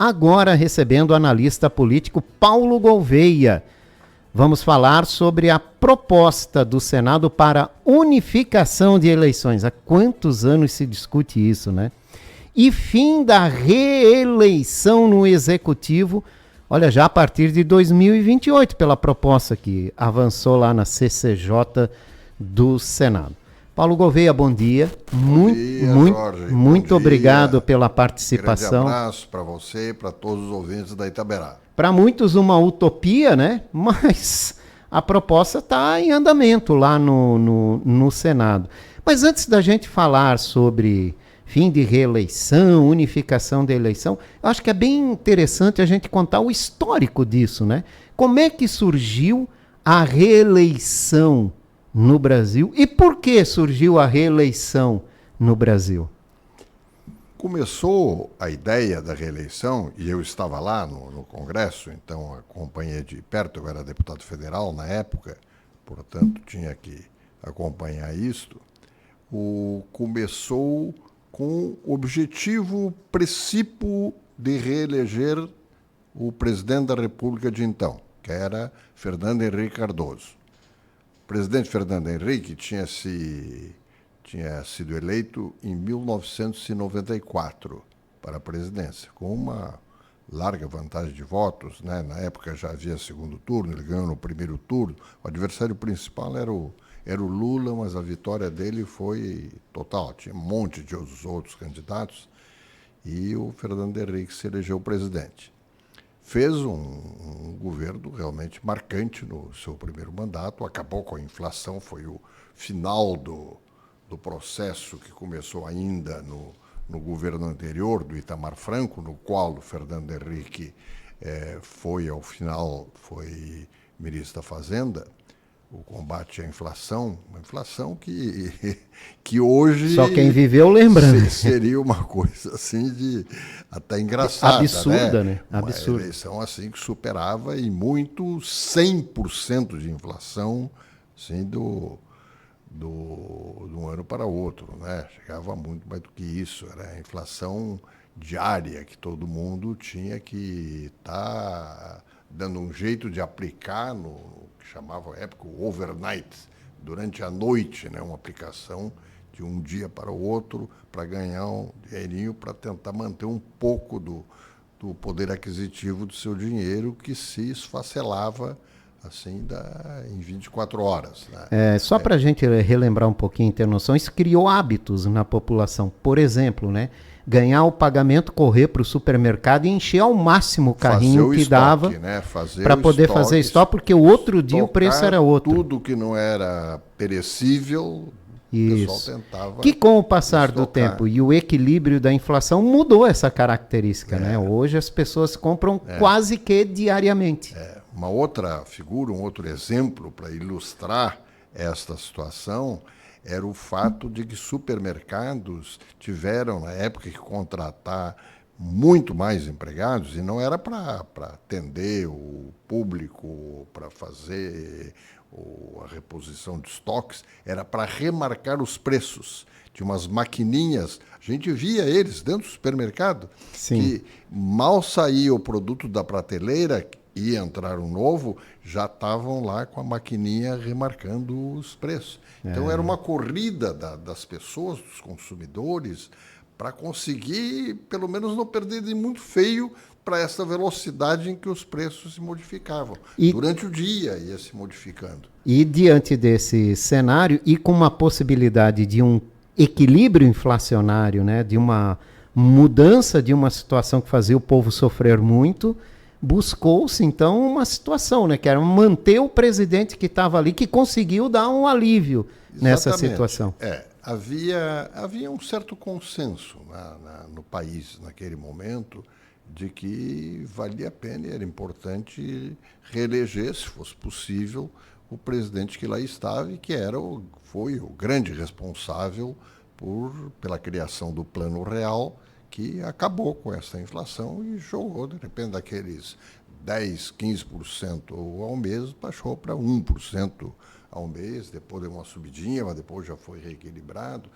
agora recebendo o analista político Paulo Gouveia. Vamos falar sobre a proposta do Senado para unificação de eleições. Há quantos anos se discute isso, né? E fim da reeleição no Executivo, olha, já a partir de 2028, pela proposta que avançou lá na CCJ do Senado. Paulo Gouveia, bom dia. Bom dia, Jorge. Muito obrigado pela participação. Um grande abraço para você e para todos os ouvintes da Itaberá. Para muitos uma utopia, né? Mas a proposta está em andamento lá no Senado. Mas antes da gente falar sobre fim de reeleição, unificação da eleição, eu acho que é bem interessante a gente contar o histórico disso, né? Como é que surgiu a reeleição no Brasil e por que surgiu a reeleição no Brasil? Começou a ideia da reeleição, e eu estava lá no Congresso, então acompanhei de perto, eu era deputado federal na época, portanto tinha que acompanhar isto. Começou com o objetivo principal de reeleger o presidente da República de então, que era Fernando Henrique Cardoso. O presidente Fernando Henrique tinha sido eleito em 1994 para a presidência, com uma larga vantagem de votos, né? Na época já havia segundo turno, ele ganhou no primeiro turno. O adversário principal era o Lula, mas a vitória dele foi total. Tinha um monte de outros candidatos e o Fernando Henrique se elegeu presidente. Fez um governo realmente marcante no seu primeiro mandato, acabou com a inflação, foi o final do processo que começou ainda no governo anterior, do Itamar Franco, no qual o Fernando Henrique foi, ao final, foi ministro da Fazenda, o combate à inflação, uma inflação que hoje... Só quem viveu lembrando. Seria uma coisa assim de até engraçada. Absurda, né? Absurda. Uma eleição assim que superava em muito 100% de inflação, assim, de um ano para outro, né? Chegava muito mais do que isso, era a inflação diária que todo mundo tinha que estar dando um jeito de aplicar no que chamava à época o overnight, durante a noite, né? Uma aplicação de um dia para o outro para ganhar um dinheirinho para tentar manter um pouco do poder aquisitivo do seu dinheiro que se esfacelava assim, em 24 horas. Né? Só para a gente relembrar um pouquinho, ter noção, isso criou hábitos na população. Por exemplo, né, ganhar o pagamento, correr para o supermercado e encher ao máximo o carrinho que dava, né, para poder fazer estoque, porque o outro dia o preço era outro. Tudo que não era perecível, isso. O pessoal tentava. Que com o passar do tempo e o equilíbrio da inflação mudou essa característica. Né? Hoje as pessoas compram quase que diariamente. Uma outra figura, um outro exemplo para ilustrar esta situação era o fato de que supermercados tiveram, na época, que contratar muito mais empregados, e não era para atender o público, para fazer a reposição de estoques, era para remarcar os preços. Tinha umas maquininhas, a gente via eles dentro do supermercado, sim, que mal saía o produto da prateleira, ia entrar um novo, já estavam lá com a maquininha remarcando os preços. Então era uma corrida das pessoas, dos consumidores, para conseguir, pelo menos, não perder de muito feio para essa velocidade em que os preços se modificavam. Durante o dia ia se modificando. E diante desse cenário, e com uma possibilidade de um equilíbrio inflacionário, né, de uma mudança de uma situação que fazia o povo sofrer muito, buscou-se, então, uma situação, né, que era manter o presidente que estava ali, que conseguiu dar um alívio nessa situação. Havia um certo consenso no país, naquele momento, de que valia a pena e era importante reeleger, se fosse possível, o presidente que lá estava e que foi o grande responsável pela criação do Plano Real, que acabou com essa inflação e jogou, de repente, daqueles 10%, 15% ao mês, baixou para 1% ao mês, depois deu uma subidinha, mas depois já foi reequilibrado.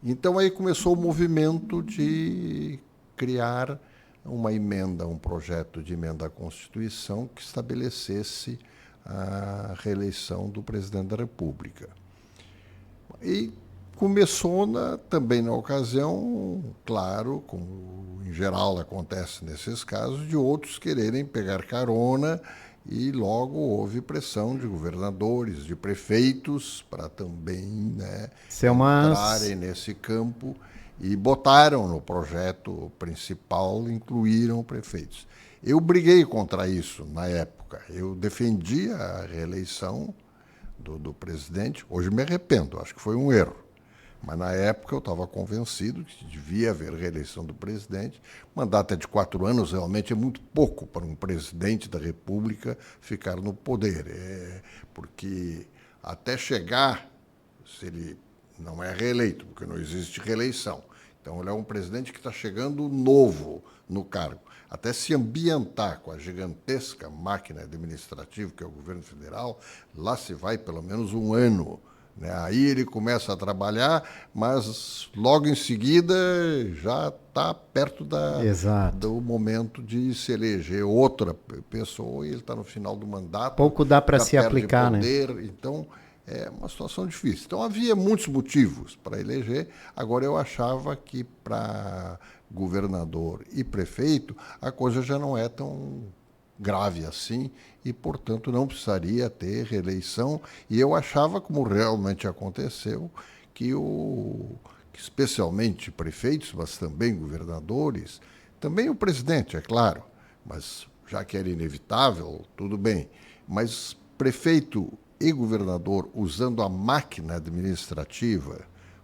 Então, aí começou o movimento de criar uma emenda, um projeto de emenda à Constituição que estabelecesse a reeleição do presidente da República. E começou também na ocasião, claro, como em geral acontece nesses casos, de outros quererem pegar carona, e logo houve pressão de governadores, de prefeitos, para também entrarem nesse campo, e botaram no projeto principal, incluíram prefeitos. Eu briguei contra isso na época. Eu defendia a reeleição do presidente. Hoje me arrependo, acho que foi um erro. Mas na época eu estava convencido que devia haver reeleição do presidente. Mandato de 4 anos realmente é muito pouco para um presidente da República ficar no poder. Porque até chegar, se ele não é reeleito, porque não existe reeleição. Então ele é um presidente que está chegando novo no cargo. Até se ambientar com a gigantesca máquina administrativa que é o governo federal, lá se vai pelo menos um ano. Aí ele começa a trabalhar, mas logo em seguida já está perto do momento de se eleger outra pessoa, e ele está no final do mandato. Pouco dá para se aplicar, poder, né? Então é uma situação difícil. Então havia muitos motivos para eleger. Agora eu achava que para governador e prefeito a coisa já não é tão grave assim, e, portanto, não precisaria ter reeleição. E eu achava, como realmente aconteceu, que especialmente prefeitos, mas também governadores, também o presidente, é claro, mas já que era inevitável, tudo bem, mas prefeito e governador usando a máquina administrativa,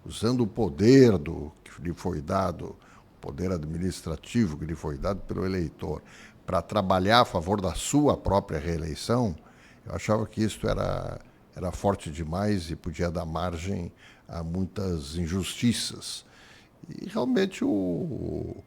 usando o poder que lhe foi dado, o poder administrativo que lhe foi dado pelo eleitor, para trabalhar a favor da sua própria reeleição, eu achava que isso era forte demais e podia dar margem a muitas injustiças. E realmente o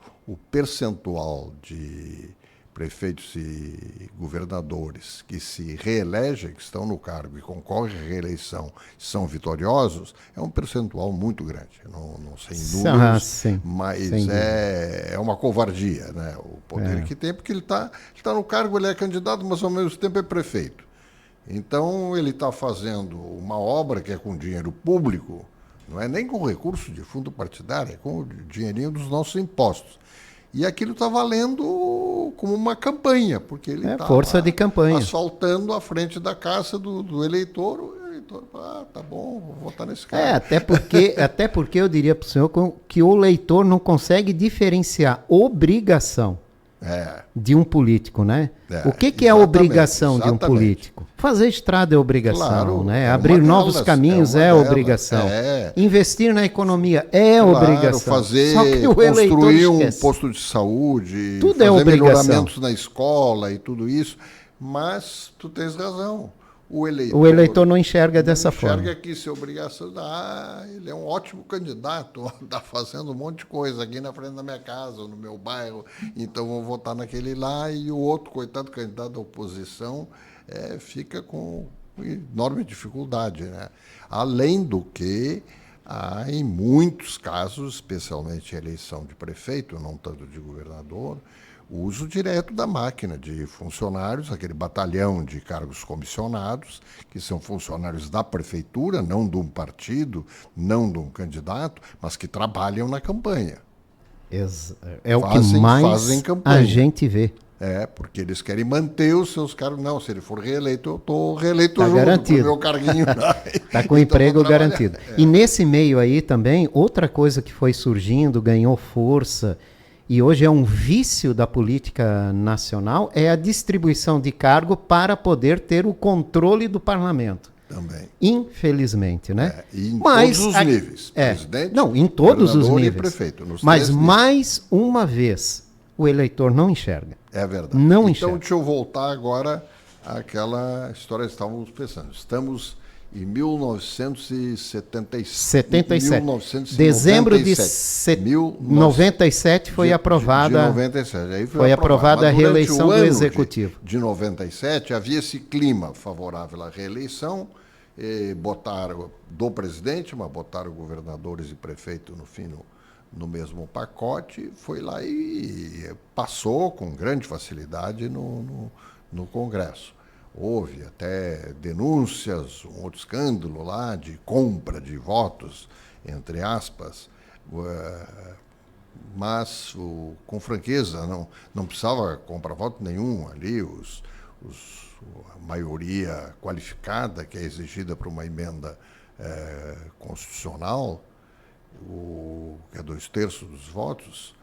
percentual de prefeitos e governadores que se reelegem, que estão no cargo e concorrem à reeleição, são vitoriosos, é um percentual muito grande. Não sem números, sim, mas é uma covardia, né? O poder que tem, porque ele tá no cargo, ele é candidato, mas ao mesmo tempo é prefeito. Então ele está fazendo uma obra que é com dinheiro público, não é nem com recurso de fundo partidário, é com o dinheirinho dos nossos impostos. E aquilo está valendo como uma campanha, porque ele está força de campanha, asfaltando a frente da casa do eleitor. O eleitor, tá bom, vou votar nesse cara. Até porque eu diria para o senhor que o eleitor não consegue diferenciar obrigação de um político, né? O que é a obrigação de um político? Fazer estrada é obrigação, claro, né? Abrir novos caminhos é obrigação. Investir na economia é obrigação. Construir um posto de saúde, tudo fazer melhoramentos na escola e tudo isso. Mas tu tens razão. O eleitor não enxerga dessa forma. Enxerga que isso é obrigação. Ele é um ótimo candidato, está fazendo um monte de coisa aqui na frente da minha casa, no meu bairro, então vou votar naquele lá, e o outro, coitado candidato da oposição, fica com enorme dificuldade, né? Além do que há, em muitos casos, especialmente a eleição de prefeito, não tanto de governador, o uso direto da máquina de funcionários, aquele batalhão de cargos comissionados, que são funcionários da prefeitura, não de um partido, não de um candidato, mas que trabalham na campanha. É o que mais a gente vê. Porque eles querem manter os seus cargos. Não, se ele for reeleito, eu estou reeleito junto garantido. Com o meu carguinho. Está com emprego garantido. E nesse meio aí também, outra coisa que foi surgindo, ganhou força, e hoje é um vício da política nacional, é a distribuição de cargo para poder ter o controle do parlamento. Também. Infelizmente, né? E em todos os níveis. Presidente, em todos os níveis. E prefeito. Mas mais uma vez, o eleitor não enxerga. É verdade. Não então, enxerga. Deixa eu voltar agora àquela história que estávamos pensando. Estamos em 1977. Dezembro de 97 foi aprovada. De 97. Aí foi aprovada a reeleição do Executivo. De 97 havia esse clima favorável à reeleição. Botaram do presidente, mas botaram governadores e prefeitos no fim no mesmo pacote, foi lá e passou com grande facilidade no Congresso. Houve até denúncias, um outro escândalo lá de compra de votos, entre aspas, mas com franqueza, não precisava comprar voto nenhum ali, a maioria qualificada que é exigida para uma emenda constitucional, que é 2/3 dos votos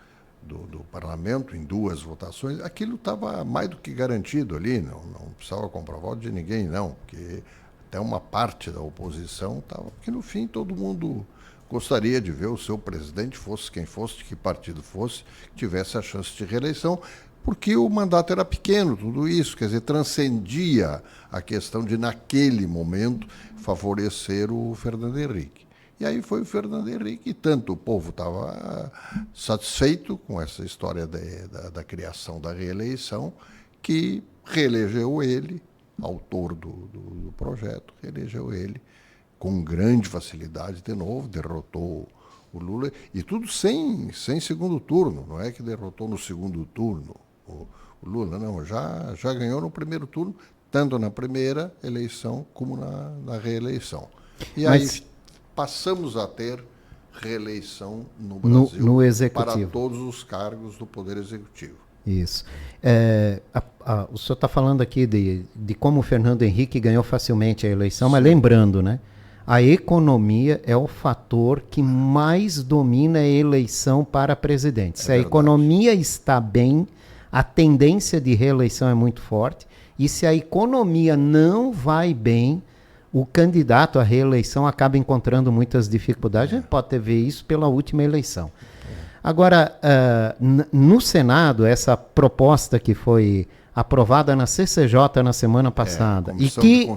do parlamento em 2 votações, aquilo estava mais do que garantido ali, não precisava comprar voto de ninguém, não, porque até uma parte da oposição estava, porque no fim todo mundo gostaria de ver o seu presidente, fosse quem fosse, de que partido fosse, que tivesse a chance de reeleição, porque o mandato era pequeno, tudo isso, quer dizer, transcendia a questão de, naquele momento, favorecer o Fernando Henrique. E aí foi o Fernando Henrique, e tanto o povo estava satisfeito com essa história da criação da reeleição, que reelegeu ele, autor do projeto, reelegeu ele com grande facilidade de novo, derrotou o Lula, e tudo sem segundo turno, não é que derrotou no segundo turno o Lula, não, já ganhou no primeiro turno, tanto na primeira eleição como na reeleição. E aí passamos a ter reeleição no Brasil no Executivo, para todos os cargos do Poder Executivo. Isso. O senhor está falando aqui de como o Fernando Henrique ganhou facilmente a eleição, mas lembrando, né? A economia é o fator que mais domina a eleição para presidente. Se a economia está bem, a tendência de reeleição é muito forte. E se a economia não vai bem, o candidato à reeleição acaba encontrando muitas dificuldades. A gente pode ver isso pela última eleição. Agora, no Senado, essa proposta que foi aprovada na CCJ na semana passada, e que,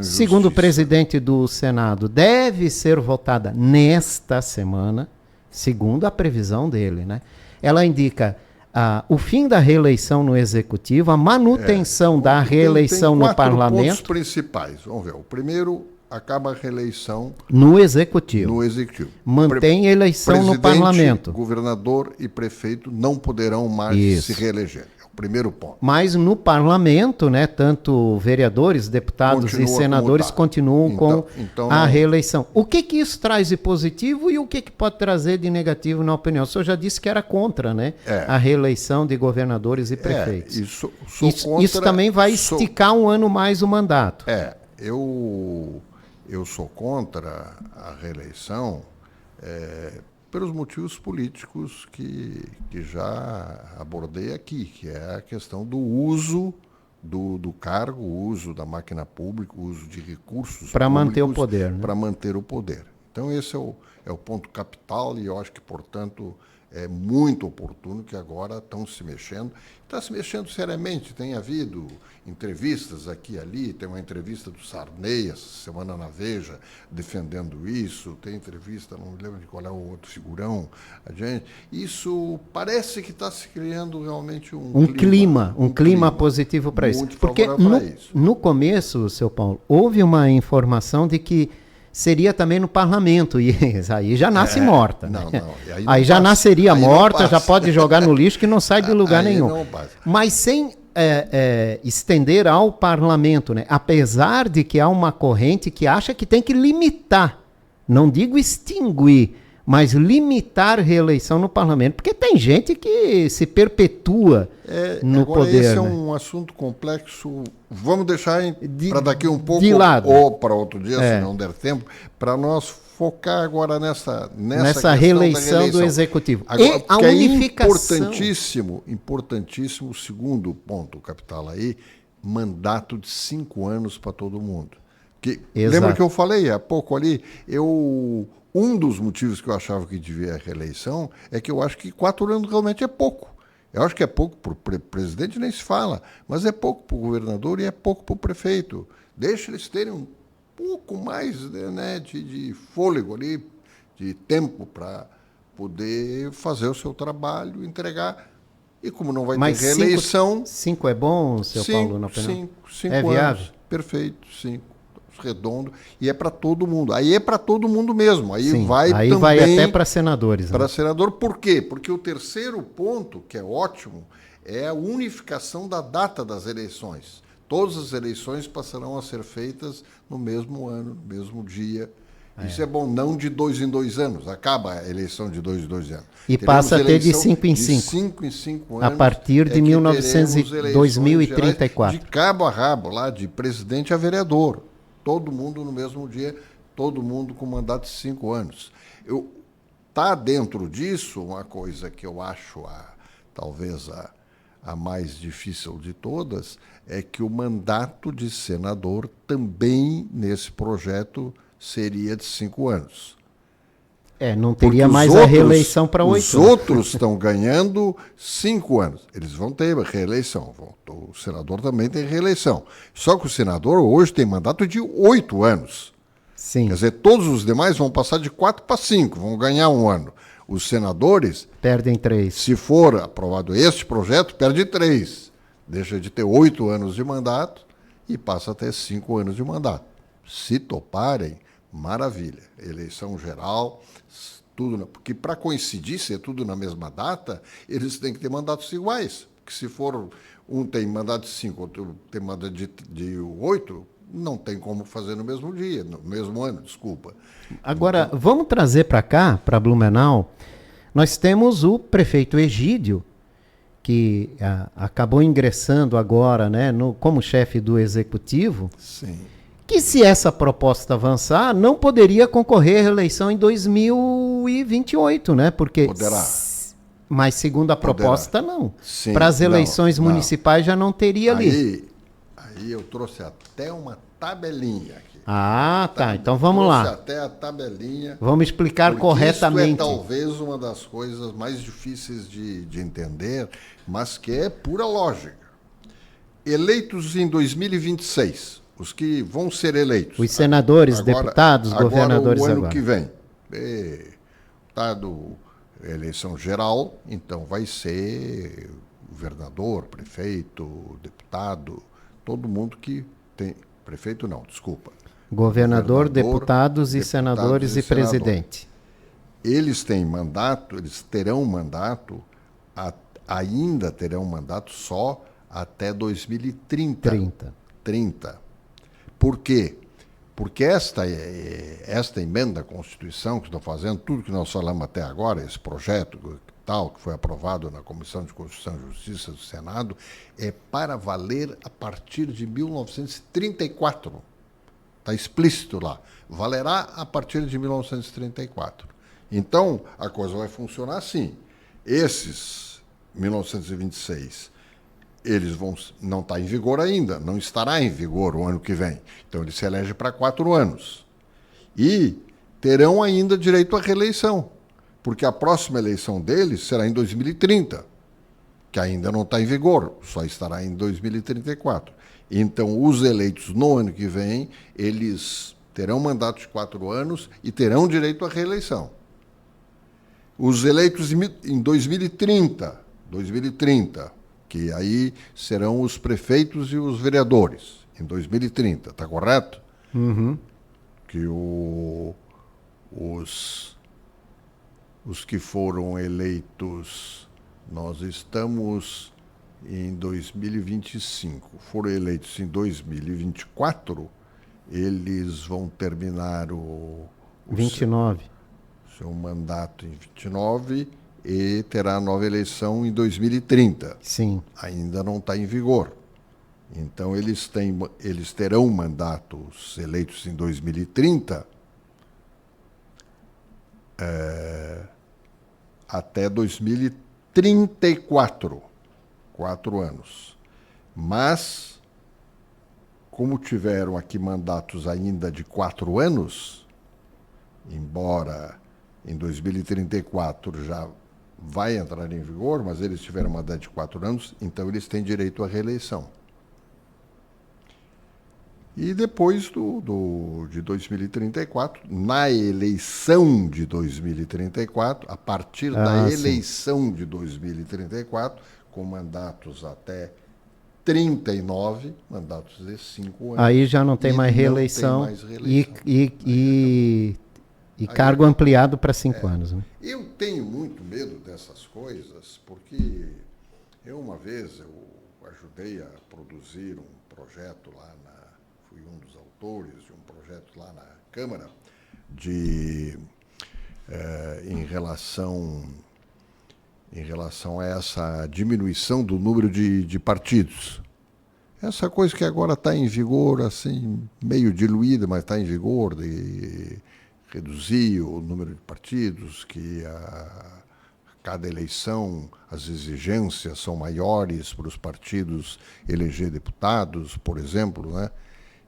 segundo o presidente do Senado, deve ser votada nesta semana, segundo a previsão dele, né? Ela indica o fim da reeleição no Executivo, a manutenção da reeleição no Parlamento. Tem 4 pontos principais. Vamos ver. O primeiro, acaba a reeleição no Executivo. Mantém a eleição no Parlamento. Governador e prefeito não poderão mais se reeleger. Primeiro ponto. Mas no parlamento, né, tanto vereadores, deputados e senadores continuam com a reeleição. O que isso traz de positivo e o que pode trazer de negativo, na opinião? O senhor já disse que era contra, né, a reeleição de governadores e prefeitos. Isso também vai esticar um ano mais o mandato. Eu sou contra a reeleição pelos motivos políticos que já abordei aqui, que é a questão do uso do cargo, o uso da máquina pública, o uso de recursos para manter o poder. Né? Para manter o poder. Então, esse é o ponto capital e eu acho que, portanto, é muito oportuno que agora estão se mexendo. Está se mexendo seriamente. Tem havido entrevistas aqui e ali. Tem uma entrevista do Sarney essa semana na Veja defendendo isso. Tem entrevista, não me lembro de qual é o outro figurão. Isso parece que está se criando realmente um clima positivo para isso. Porque no começo, seu Paulo, houve uma informação de que seria também no parlamento, e aí já nasce morta. Aí já nasceria morta, já pode jogar no lixo que não sai de lugar nenhum. Mas sem estender ao parlamento, né? Apesar de que há uma corrente que acha que tem que limitar, não digo extinguir, mas limitar reeleição no parlamento, porque tem gente que se perpetua no poder. Esse é um assunto complexo, vamos deixar para daqui um pouco, de lado, ou para outro dia, se não der tempo, para nós focar agora nessa reeleição do Executivo. Agora, a unificação. Importantíssimo o segundo ponto, capital aí, mandato de 5 anos para todo mundo. Lembra que eu falei há pouco ali, um dos motivos que eu achava que devia a reeleição é que eu acho que 4 anos realmente é pouco. Eu acho que é pouco para o presidente, nem se fala, mas é pouco para o governador e é pouco para o prefeito. Deixa eles terem um pouco mais de fôlego ali, de tempo para poder fazer o seu trabalho, entregar. E como não vai ter reeleição... 5 é bom, seu Paulo, na opinião? 5 anos. Viável? Perfeito, 5. redondo, e é para todo mundo. Aí é para todo mundo mesmo. Aí Sim, vai aí também vai até para senadores. para Né? senador. Por quê? Porque o terceiro ponto, que é ótimo, é a unificação da data das eleições. Todas as eleições passarão a ser feitas no mesmo ano, no mesmo dia. Isso é bom, não de 2 em 2 anos. Acaba a eleição de 2 em 2 anos. E Teremos passa a ter de 5 em 5. De 5 em 5 A anos. partir de 2034. De cabo a rabo, lá, de presidente a vereador. Todo mundo no mesmo dia, todo mundo com mandato de 5 anos. Tá dentro disso uma coisa que eu acho talvez a mais difícil de todas, é que o mandato de senador também, nesse projeto, seria de 5 anos. Não teria mais a reeleição para 8 anos. Os outros estão ganhando 5 anos. Eles vão ter reeleição. O senador também tem reeleição. Só que o senador hoje tem mandato de 8 anos. Sim. Quer dizer, todos os demais vão passar de 4 para 5, vão ganhar 1 ano. Os senadores... Perdem 3. Se for aprovado este projeto, perde 3. Deixa de ter 8 anos de mandato e passa a ter 5 anos de mandato. Se toparem, maravilha. Eleição geral, tudo. Porque para coincidir, ser tudo na mesma data, eles têm que ter mandatos iguais. Porque se for um tem mandato de 5, outro tem mandato de 8, não tem como fazer no mesmo dia, no mesmo ano, desculpa. Agora, vamos trazer para cá, para Blumenau, nós temos o prefeito Egídio, que acabou ingressando agora, né, como chefe do executivo. Sim. Que se essa proposta avançar, não poderia concorrer à reeleição em 2028, né? Porque poderá. Mas segundo a proposta, não. Sim, para as eleições municipais já não teria ali. Aí eu trouxe até uma tabelinha aqui. Ah, tá. Então vamos lá. Trouxe até a tabelinha. Vamos explicar corretamente. Isso é talvez uma das coisas mais difíceis de entender, mas que é pura lógica. Eleitos em 2026. Os que vão ser eleitos. Os senadores, deputados, governadores agora. O ano agora. que vem. Eleição geral, então vai ser governador, prefeito, deputado, todo mundo que tem... Prefeito não, desculpa. Governador, deputados e senadores e presidente. Eles têm mandato, eles terão mandato, ainda terão mandato só até 2030. 30. Por quê? Porque esta emenda à Constituição que estão fazendo, tudo que nós falamos até agora, esse projeto que foi aprovado na Comissão de Constituição e Justiça do Senado, é para valer a partir de 1934. Está explícito lá. Valerá a partir de 1934. Então, a coisa vai funcionar assim. Esses 1926... eles não está em vigor ainda, não estará em vigor o ano que vem. Então, ele se elege para 4 anos. E terão ainda direito à reeleição, porque a próxima eleição deles será em 2030, que ainda não está em vigor, só estará em 2034. Então, os eleitos no ano que vem, eles terão mandato de 4 anos e terão direito à reeleição. Os eleitos em 2030, que aí serão os prefeitos e os vereadores, em 2030, está correto? Uhum. Que os que foram eleitos, nós estamos em 2025, foram eleitos em 2024, eles vão terminar o 29. Seu mandato em 29 e terá nova eleição em 2030. Sim. Ainda não está em vigor. Então, eles terão mandatos eleitos em 2030 até 2034. 4 anos. Mas, como tiveram aqui mandatos ainda de 4 anos, embora em 2034 já vai entrar em vigor, mas eles tiveram mandato de 4 anos, então eles têm direito à reeleição. E depois de 2034, na eleição de 2034, a partir da eleição de 2034, com mandatos até 39 mandatos de 5 anos. Aí já não tem mais reeleição, e cargo ampliado para 5 anos. Né? Eu tenho muito medo dessas coisas, porque uma vez eu ajudei a produzir um projeto lá, fui um dos autores de um projeto lá na Câmara, em relação a essa diminuição do número de partidos. Essa coisa que agora está em vigor, assim, meio diluída, mas está em vigor, de reduzir o número de partidos, que cada eleição as exigências são maiores para os partidos eleger deputados, por exemplo, né?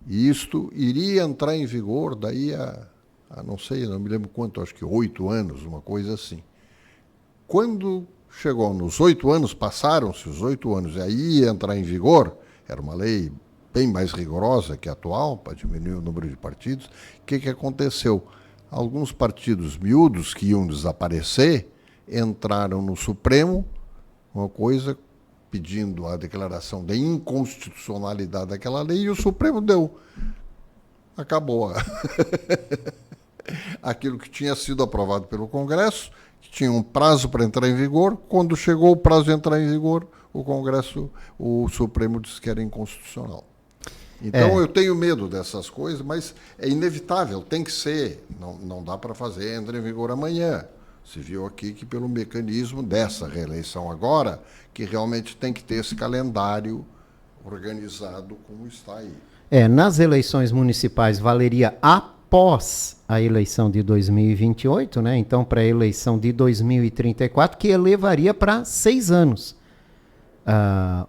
E isto iria entrar em vigor daí não sei, não me lembro quanto, acho que 8 anos, uma coisa assim. Quando chegou nos 8 anos, passaram-se os 8 anos, e aí ia entrar em vigor, era uma lei bem mais rigorosa que a atual, para diminuir o número de partidos. O que aconteceu? Alguns partidos miúdos que iam desaparecer entraram no Supremo, uma coisa pedindo a declaração de inconstitucionalidade daquela lei, e o Supremo deu. Acabou aquilo que tinha sido aprovado pelo Congresso, que tinha um prazo para entrar em vigor. Quando chegou o prazo de entrar em vigor, o Supremo disse que era inconstitucional. Então eu tenho medo dessas coisas, mas é inevitável, tem que ser, não dá para fazer, entra em vigor amanhã. Se viu aqui que pelo mecanismo dessa reeleição agora, que realmente tem que ter esse calendário organizado como está aí. Nas eleições municipais valeria após a eleição de 2028, né? Então para a eleição de 2034, que elevaria para 6 anos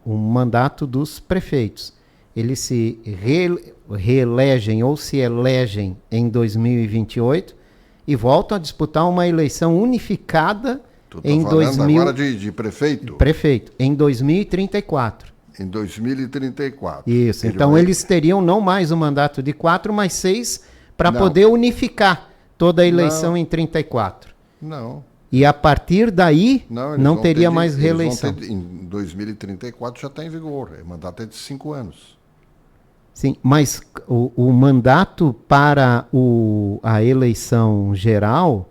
o mandato dos prefeitos. Eles se reelegem ou se elegem em 2028 e voltam a disputar uma eleição unificada em agora de prefeito? Prefeito, em 2034. Em 2034. Isso, então eles teriam não mais um mandato de 4, mas 6 para poder unificar toda a eleição em 34. Não. E a partir daí não teria mais reeleição. Em 2034 já está em vigor, o mandato é de 5 anos. Sim, mas o mandato para a eleição geral,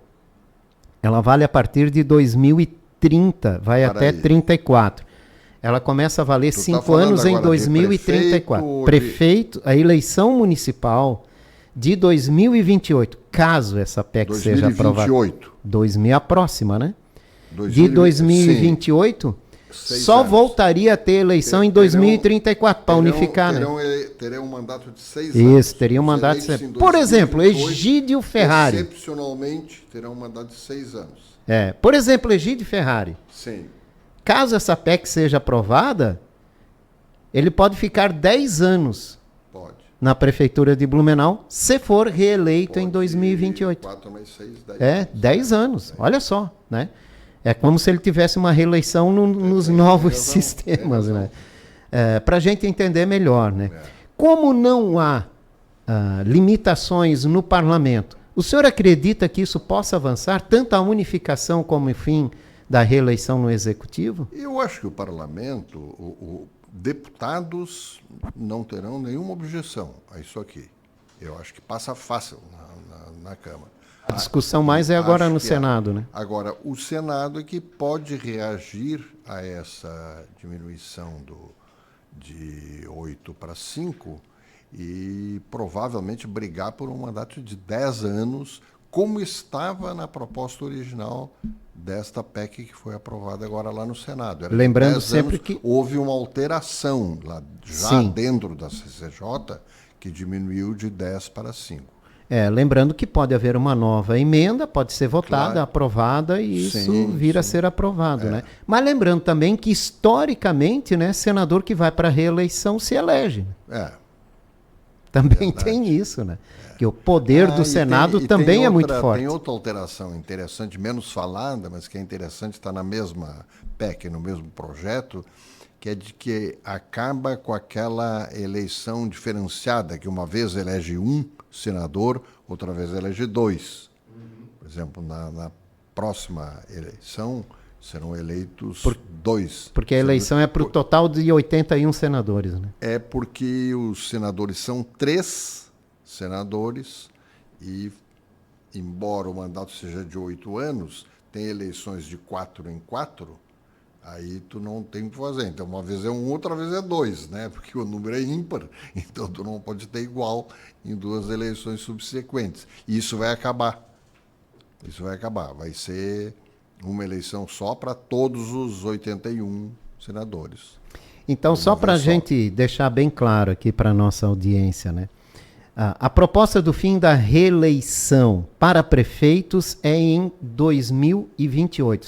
ela vale a partir de 2030, vai até 34. Ela começa a valer 5 anos em 2034. Prefeito, a eleição municipal de 2028, caso essa PEC seja aprovada. 2028. A próxima, né? De 2028, só voltaria a ter eleição em 2034 para unificar, né? Terão um mandato de 6 anos. Isso, teria um mandato de 6 anos. Por exemplo, Egídio Ferrari. Excepcionalmente, terá um mandato de 6 anos. Por exemplo, Egídio Ferrari. Sim. Caso essa PEC seja aprovada, ele pode ficar 10 anos na prefeitura de Blumenau, se for reeleito em 2028. 4 mais 6, 10 10 anos. Olha só, né? É como se ele tivesse uma reeleição nos novos sistemas, né? Para a gente entender melhor, né? Como não há limitações no parlamento, o senhor acredita que isso possa avançar, tanto a unificação como o fim da reeleição no executivo? Eu acho que o parlamento, deputados não terão nenhuma objeção a isso aqui. Eu acho que passa fácil na Câmara. A discussão mais é agora no Senado, né? Agora, o Senado é que pode reagir a essa diminuição de 8 para 5 e provavelmente brigar por um mandato de 10 anos, como estava na proposta original desta PEC que foi aprovada agora lá no Senado. Lembrando sempre que houve uma alteração lá já dentro da CCJ que diminuiu de 10 para 5. Lembrando que pode haver uma nova emenda, pode ser votada, aprovada e isso vir a ser aprovado, né? Mas lembrando também que historicamente, né, senador que vai para a reeleição se elege. Também tem isso, né? Que o poder do Senado também é muito forte. Tem outra alteração interessante, menos falada, mas que é interessante, está na mesma PEC, no mesmo projeto, que é de que acaba com aquela eleição diferenciada, que uma vez elege um senador, outra vez elege 2. Por exemplo, na próxima eleição Serão eleitos 2. Porque a eleição é para o total de 81 senadores, né? É porque os senadores são 3 senadores e, embora o mandato seja de 8 anos, tem eleições de 4 em 4, aí tu não tem o que fazer. Então, uma vez é 1, outra vez é 2, né? Porque o número é ímpar, então tu não pode ter igual em 2 eleições subsequentes. E isso vai acabar. Vai ser uma eleição só para todos os 81 senadores. Então, só para a gente deixar bem claro aqui para a nossa audiência, né? A proposta do fim da reeleição para prefeitos é em 2028.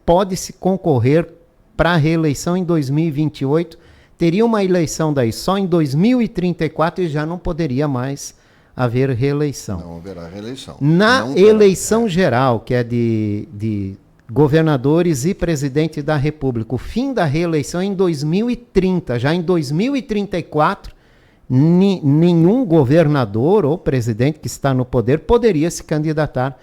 Pode-se concorrer para a reeleição em 2028. Teria uma eleição daí só em 2034 e já não poderia mais haver reeleição. Não haverá reeleição. Na eleição geral, que é de governadores e presidente da República, o fim da reeleição é em 2030. Já em 2034, nenhum governador ou presidente que está no poder poderia se candidatar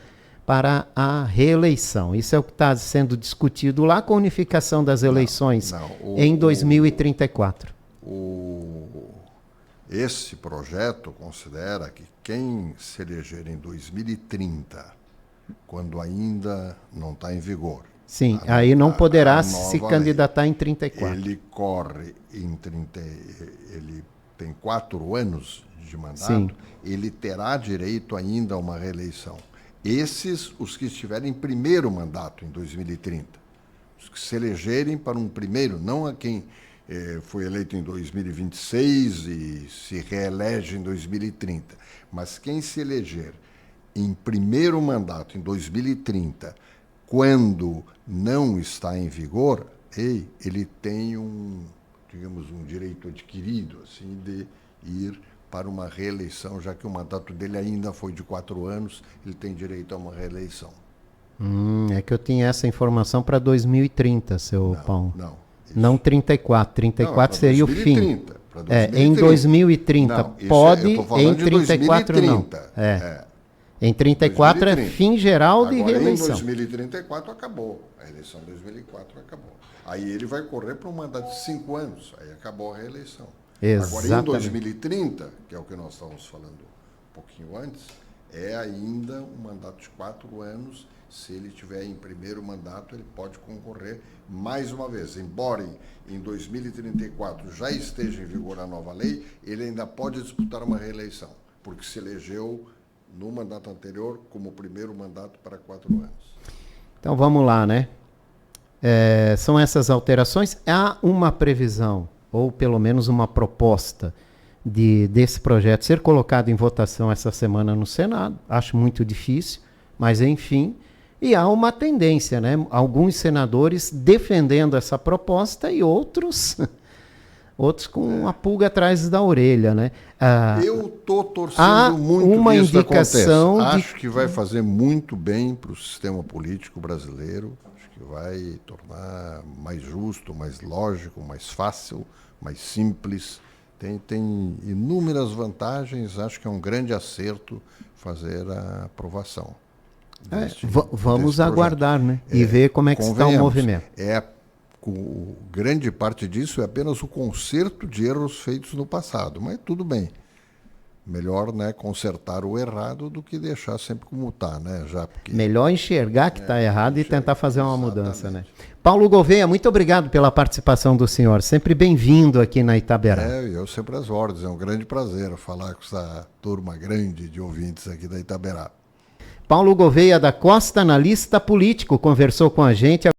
para a reeleição. Isso é o que está sendo discutido lá com a unificação das eleições em 2034. Esse projeto considera que quem se eleger em 2030, quando ainda não está em vigor... Sim, aí não poderá se candidatar em 34. Ele corre em 30... Ele tem 4 anos de mandato, sim, ele terá direito ainda a uma reeleição. Esses, os que estiverem em primeiro mandato em 2030. Os que se elegerem para um primeiro, não a quem foi eleito em 2026 e se reelege em 2030, mas quem se eleger em primeiro mandato em 2030, quando não está em vigor, ele tem um direito adquirido assim, de ir para uma reeleição, já que o mandato dele ainda foi de 4 anos, ele tem direito a uma reeleição. É que eu tinha essa informação para 2030, seu Paulo. Não 34. 34 não, seria 2030, o fim. Em 2030. Não, pode, em 34 não. Em 34 2030. É fim geral de reeleição. Em 2034 acabou. A eleição de 2004 acabou. Aí ele vai correr para um mandato de 5 anos. Aí acabou a reeleição. Exatamente. Agora, em 2030, que é o que nós estávamos falando um pouquinho antes, é ainda um mandato de 4 anos. Se ele tiver em primeiro mandato, ele pode concorrer mais uma vez. Embora em 2034 já esteja em vigor a nova lei, ele ainda pode disputar uma reeleição, porque se elegeu no mandato anterior como primeiro mandato para 4 anos. Então vamos lá, né? São essas alterações. Há uma previsão, ou pelo menos uma proposta, desse projeto ser colocado em votação essa semana no Senado. Acho muito difícil, mas enfim. E há uma tendência, né? Alguns senadores defendendo essa proposta e outros com a pulga atrás da orelha, né? Eu estou torcendo muito uma que isso indicação aconteça. Acho que vai fazer muito bem para o sistema político brasileiro. Acho que vai tornar mais justo, mais lógico, mais fácil, mais simples. Tem inúmeras vantagens. Acho que é um grande acerto fazer a aprovação. Vamos aguardar, né? E ver como é que está o movimento. Grande parte disso é apenas o conserto de erros feitos no passado, mas tudo bem. Melhor, né, consertar o errado do que deixar sempre como está, né? Melhor enxergar que está errado e tentar fazer uma mudança, né? Paulo Gouveia, muito obrigado pela participação do senhor. Sempre bem-vindo aqui na Itaberá. Eu sempre às ordens. É um grande prazer falar com essa turma grande de ouvintes aqui da Itaberá. Paulo Gouveia da Costa, analista político, conversou com a gente.